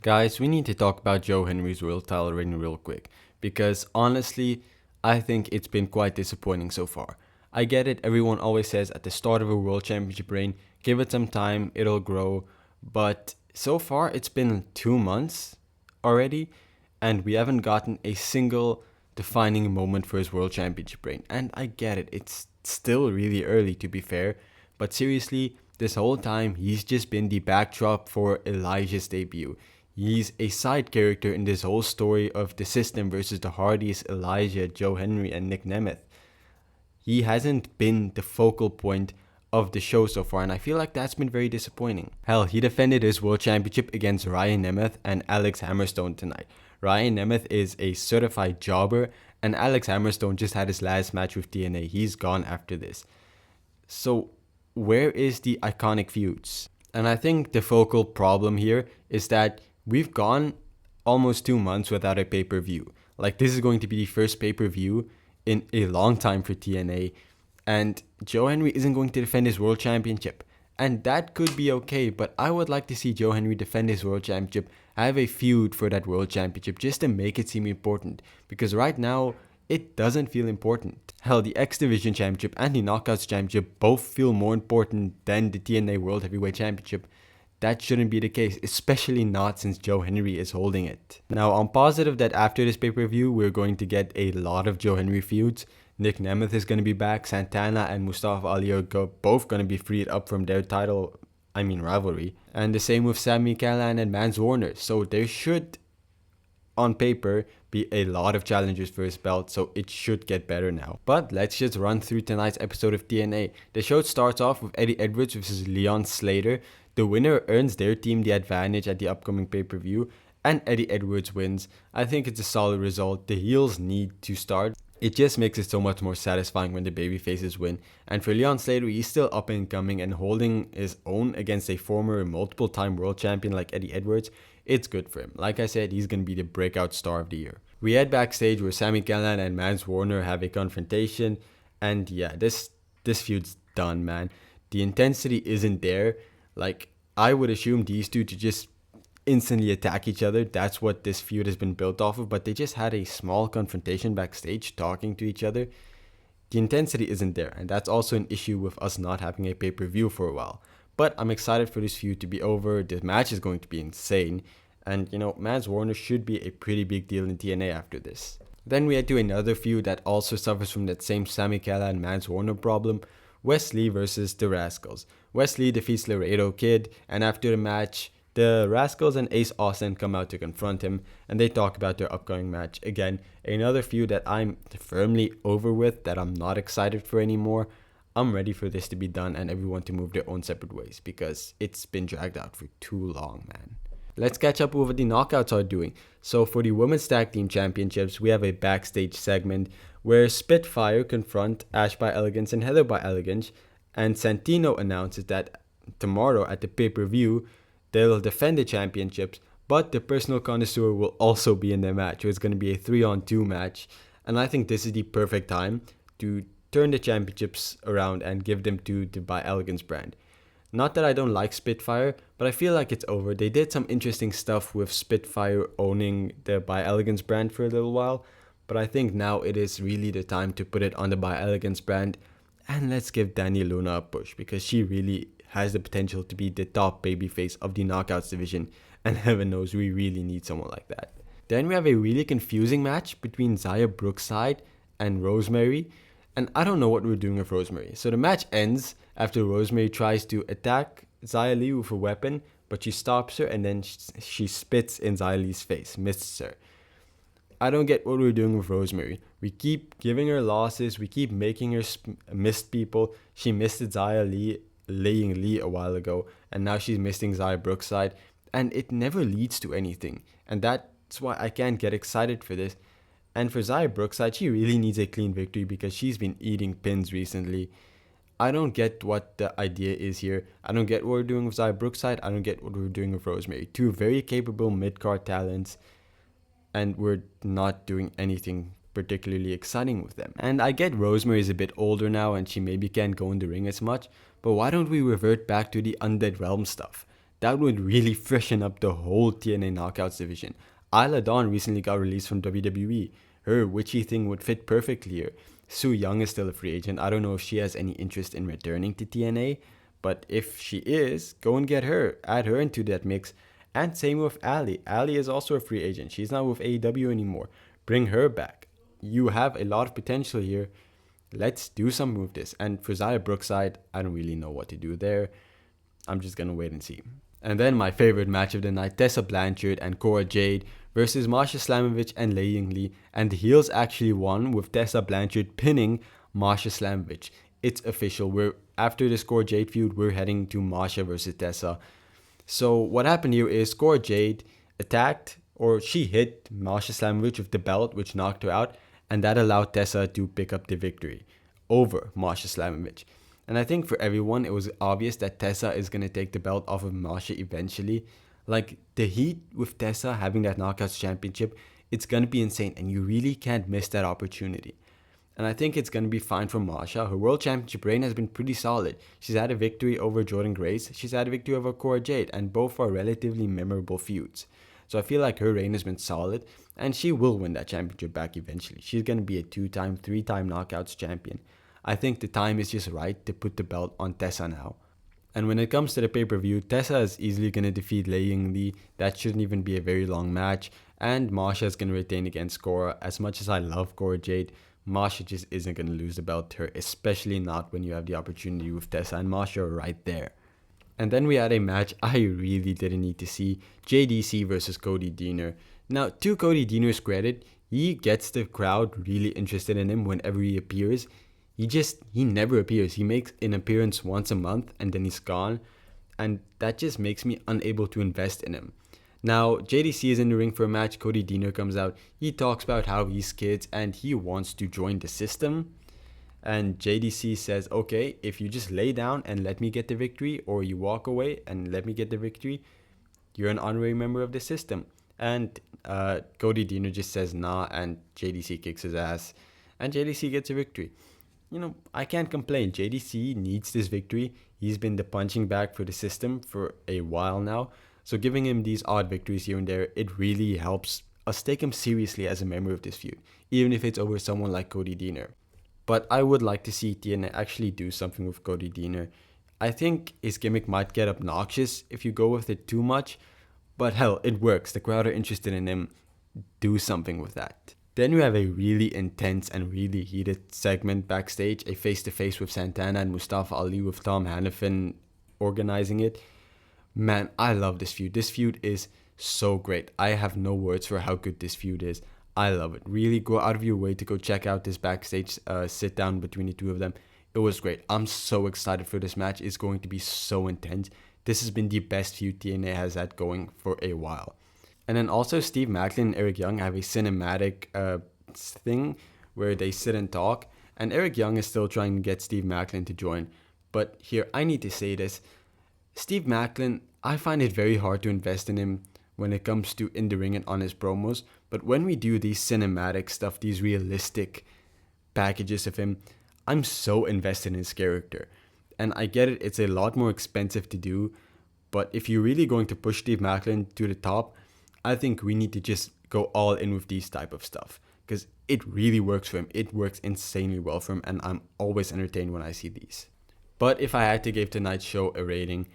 Guys, we need to talk about Joe Henry's world title reign real quick, because honestly, I think it's been quite disappointing so far. I get it, everyone always says at the start of a world championship reign, give it some time, it'll grow, but so far it's been 2 months already, and we haven't gotten a single defining moment for his world championship reign. And I get it, it's still really early to be fair, but seriously, this whole time he's just been the backdrop for Elijah's debut. He's a side character in this whole story of the system versus the Hardys, Elijah, Joe Henry, and Nick Nemeth. He hasn't been the focal point of the show so far, and I feel like that's been very disappointing. Hell, he defended his world championship against Ryan Nemeth and Alex Hammerstone tonight. Ryan Nemeth is a certified jobber, and Alex Hammerstone just had his last match with TNA. He's gone after this. So, where is the iconic feuds? And I think the focal problem here is that we've gone almost 2 months without a pay-per-view. Like, this is going to be the first pay-per-view in a long time for TNA, and Joe Henry isn't going to defend his world championship. And that could be okay, but I would like to see Joe Henry defend his world championship, have a feud for that world championship just to make it seem important. Because right now, it doesn't feel important. Hell, the X Division Championship and the Knockouts Championship both feel more important than the TNA World Heavyweight Championship. That shouldn't be the case, especially not since Joe Henry is holding it. Now, I'm positive that after this pay-per-view, we're going to get a lot of Joe Henry feuds. Nick Nemeth is going to be back. Santana and Mustafa Ali are both going to be freed up from their rivalry. And the same with Sami Callihan and Mans Warner. So there should, on paper, be a lot of challengers for his belt, so it should get better now. But let's just run through tonight's episode of TNA. The show starts off with Eddie Edwards versus Leon Slater. The winner earns their team the advantage at the upcoming pay-per-view, and Eddie Edwards wins. I think it's a solid result. The heels need to start. It just makes it so much more satisfying when the babyfaces win. And for Leon Slater, he's still up and coming and holding his own against a former multiple-time world champion like Eddie Edwards. It's good for him. Like I said, he's going to be the breakout star of the year. We head backstage where Sami Callihan and Mans Warner have a confrontation. And yeah, this feud's done, man. The intensity isn't there. Like, I would assume these two to just instantly attack each other. That's what this feud has been built off of. But they just had a small confrontation backstage talking to each other. The intensity isn't there. And that's also an issue with us not having a pay-per-view for a while. But I'm excited for this feud to be over. The match is going to be insane. And, Mans Warner should be a pretty big deal in TNA after this. Then we head to another feud that also suffers from that same Sami Callihan and Mans Warner problem. Wes Lee versus the Rascals. Wes Lee defeats Laredo Kid, and after the match, the Rascals and Ace Austin come out to confront him, and they talk about their upcoming match. Again, another feud that I'm firmly over with, that I'm not excited for anymore. I'm ready for this to be done and everyone to move their own separate ways, because it's been dragged out for too long, man. Let's catch up with what the Knockouts are doing. So for the Women's Tag Team Championships, we have a backstage segment where Spitfire confront Ash by Elegance and Heather by Elegance, and Santino announces that tomorrow at the pay-per-view, they'll defend the championships, but the Personal Connoisseur will also be in the match. So it's going to be a 3-on-2 match, and I think this is the perfect time to turn the championships around and give them to the By Elegance brand. Not that I don't like Spitfire, but I feel like it's over. They did some interesting stuff with Spitfire owning the By Elegance brand for a little while, but I think now it is really the time to put it on the By Elegance brand, and let's give Dani Luna a push, because she really has the potential to be the top babyface of the Knockouts division, and heaven knows we really need someone like that. Then we have a really confusing match between Xia Brookside and Rosemary, and I don't know what we're doing with Rosemary. So the match ends after Rosemary tries to attack Xia Li with a weapon, but she stops her and then she spits in Xia Li's face, misses her. I don't get what we're doing with Rosemary. We keep giving her losses, we keep making her miss people. She missed Xia Li, laying Lee a while ago, and now she's missing Xia Brookside, and it never leads to anything. And that's why I can't get excited for this. And for Xia Brookside, she really needs a clean victory because she's been eating pins recently. I don't get what the idea is here. I don't get what we're doing with Xia Brookside. I don't get what we're doing with Rosemary. Two very capable mid-card talents, and we're not doing anything particularly exciting with them. And I get Rosemary is a bit older now and she maybe can't go in the ring as much, but why don't we revert back to the Undead Realm stuff? That would really freshen up the whole TNA Knockouts division. Isla Dawn recently got released from WWE. Her witchy thing would fit perfectly here. Su Young is still a free agent. I don't know if she has any interest in returning to TNA, but if she is, go and get her. Add her into that mix. And same with Ali. Ali is also a free agent. She's not with AEW anymore. Bring her back. You have a lot of potential here. Let's do something with this. And for Xia Brookside, I don't really know what to do there. I'm just gonna wait and see. And then my favorite match of the night, Tessa Blanchard and Cora Jade versus Masha Slamovich and Lei Ying Li. And the heels actually won with Tessa Blanchard pinning Masha Slamovich. It's official. We're after this Cora Jade feud, we're heading to Masha versus Tessa. So what happened here is Cora Jade attacked, or she hit Masha Slamovich with the belt, which knocked her out, and that allowed Tessa to pick up the victory over Masha Slamovich. And I think for everyone, it was obvious that Tessa is going to take the belt off of Masha eventually. Like, the heat with Tessa having that Knockouts Championship, it's going to be insane, and you really can't miss that opportunity. And I think it's going to be fine for Masha. Her World Championship reign has been pretty solid. She's had a victory over Jordan Grace. She's had a victory over Cora Jade, and both are relatively memorable feuds. So I feel like her reign has been solid, and she will win that championship back eventually. She's going to be a 2-time, 3-time Knockouts champion. I think the time is just right to put the belt on Tessa now. And when it comes to the pay-per-view, Tessa is easily going to defeat Lei Ying Li. That shouldn't even be a very long match. And Masha is going to retain against Cora. As much as I love Cora Jade, Masha just isn't going to lose the belt to her, especially not when you have the opportunity with Tessa and Masha right there. And then we had a match I really didn't need to see, JDC versus Cody Deaner. Now, to Cody Deaner's credit, he gets the crowd really interested in him whenever he appears. He never appears. He makes an appearance once a month and then he's gone. And that just makes me unable to invest in him. Now, JDC is in the ring for a match. Cody Deaner comes out. He talks about how he's kids and he wants to join the system. And JDC says, okay, if you just lay down and let me get the victory, or you walk away and let me get the victory, you're an honorary member of the system. And Cody Deaner just says nah, and JDC kicks his ass. And JDC gets a victory. I can't complain. JDC needs this victory. He's been the punching bag for the system for a while now. So giving him these odd victories here and there, it really helps us take him seriously as a member of this feud, even if it's over someone like Cody Deaner. But I would like to see TNA actually do something with Cody Deaner. I think his gimmick might get obnoxious if you go with it too much, but hell, it works. The crowd are interested in him. Do something with that. Then we have a really intense and really heated segment backstage, a face-to-face with Santana and Mustafa Ali with Tom Hannafin organizing it. Man, I love this feud. This feud is so great. I have no words for how good this feud is. I love it. Really go out of your way to go check out this backstage sit down between the two of them. It was great. I'm so excited for this match. It's going to be so intense. This has been the best feud TNA has had going for a while. And then also Steve Maclin and Eric Young have a cinematic thing where they sit and talk. And Eric Young is still trying to get Steve Maclin to join. But here, I need to say this. Steve Maclin, I find it very hard to invest in him when it comes to in the ring and on his promos. But when we do these cinematic stuff, these realistic packages of him, I'm so invested in his character. And I get it, it's a lot more expensive to do. But if you're really going to push Steve Maclin to the top, I think we need to just go all in with these type of stuff. Because it really works for him. It works insanely well for him. And I'm always entertained when I see these. But if I had to give tonight's show a rating,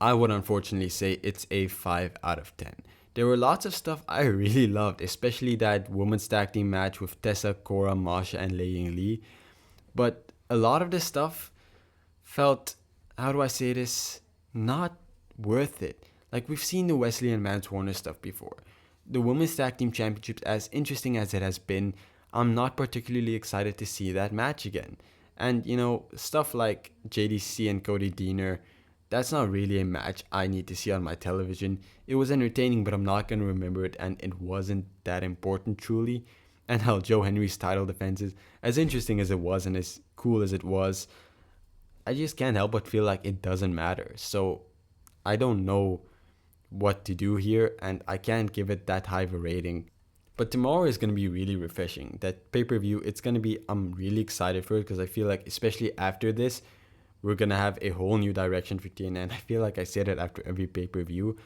I would unfortunately say it's a 5 out of 10. There were lots of stuff I really loved, especially that women's tag team match with Tessa, Cora, Masha, and Lei Ying Li. But a lot of this stuff felt, how do I say this, not worth it. Like, we've seen the Wesley and Mance Warner stuff before. The women's tag team championships, as interesting as it has been, I'm not particularly excited to see that match again. And, stuff like JDC and Cody Deaner, that's not really a match I need to see on my television. It was entertaining, but I'm not going to remember it, and it wasn't that important, truly. And hell, Joe Hendry's title defenses, as interesting as it was and as cool as it was, I just can't help but feel like it doesn't matter. So, I don't know what to do here, and I can't give it that high of a rating. But tomorrow is going to be really refreshing. That pay-per-view, I'm really excited for it, because I feel like, especially after this, we're gonna have a whole new direction for TNA. And I feel like I said it after every pay-per-view,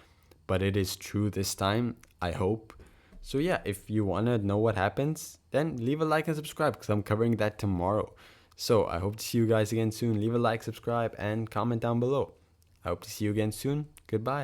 but it is true this time, I hope. So yeah, if you wanna know what happens, then leave a like and subscribe, because I'm covering that tomorrow. So I hope to see you guys again soon. Leave a like, subscribe, and comment down below. I hope to see you again soon. Goodbye.